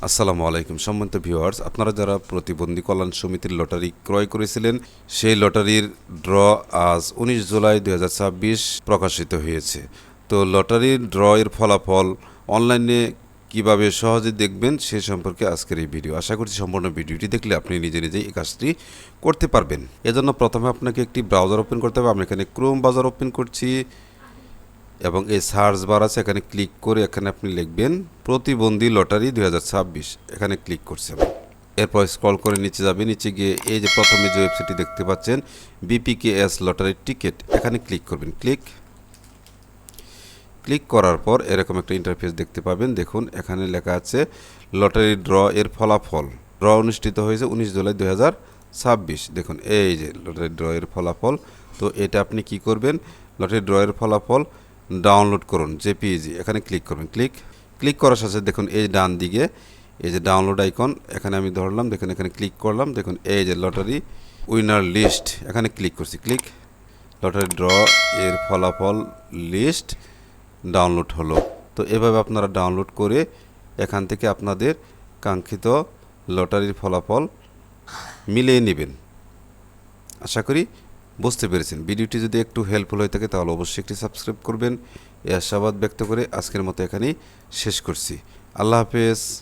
আসসালামু আলাইকুম সম্মানিত ভিউয়ার্স, আপনারা যারা প্রতিবন্ধী কল্যাণ সমিতির লটারি ক্রয় করেছিলেন সেই লটারির ড্র আজ 19 জুলাই 2026 প্রকাশিত হয়েছে। তো লটারির ড্র এর ফলাফল অনলাইনে কিভাবে সহজে দেখবেন সে সম্পর্কে আজকের এই ভিডিও। আশা করছি সম্পূর্ণ ভিডিওটি দেখলে আপনি নিজে নিজেই এই কাজটি করতে পারবেন। এজন্য প্রথমে আপনাকে একটি ব্রাউজার ওপেন করতে হবে। আমি এখানে ক্রোম ব্রাউজার ওপেন করছি এবং এই সার্চ বার আছে, এখানে ক্লিক করে এখানে আপনি লিখবেন প্রতিবন্ধী লটারি 2026, এখানে ক্লিক করছেন। এরপর স্ক্রল করে নিচে যাবে, নিচে গিয়ে এই যে প্রথমে যে ওয়েবসাইটটি দেখতে পাচ্ছেন বিপিকেএস লটারির টিকিট, এখানে ক্লিক করবেন। ক্লিক করার পর এরকম একটা ইন্টারফেস দেখতে পাবেন। দেখুন এখানে লেখা আছে লটারি ড্র এর ফলাফল। ড্র অনুষ্ঠিত হয়েছে 19 জুলাই 2026। দেখুন এই যে লটারি ড্র এর ফলাফল। তো এটা আপনি কি করবেন, লটারি ড্র এর ফলাফল ডাউনলোড করুন জেপিইজি, এখানে ক্লিক করবেন। ক্লিক করার সাথে দেখুন এই ডান দিকে এই যে ডাউনলোড আইকন, এখানে আমি ধরলাম, দেখুন এখানে ক্লিক করলাম। দেখুন এই যে লটারি উইনার লিস্ট, এখানে ক্লিক করছি। লটারি ড্র এর ফলাফল লিস্ট ডাউনলোড হলো। তো এভাবে আপনারা ডাউনলোড করে এখান থেকে আপনাদের কাঙ্ক্ষিত লটারির ফলাফল মিলিয়ে নেবেন। আশা করি বুঝতে পেরেছেন। ভিডিওটি যদি একটু হেল্পফুল হয়ে থাকে তাহলে অবশ্যই একটি সাবস্ক্রাইব করবেন। এই আশাবাদ ব্যক্ত করে আজকের মতো এখানেই শেষ করছি। আল্লাহ হাফেজ।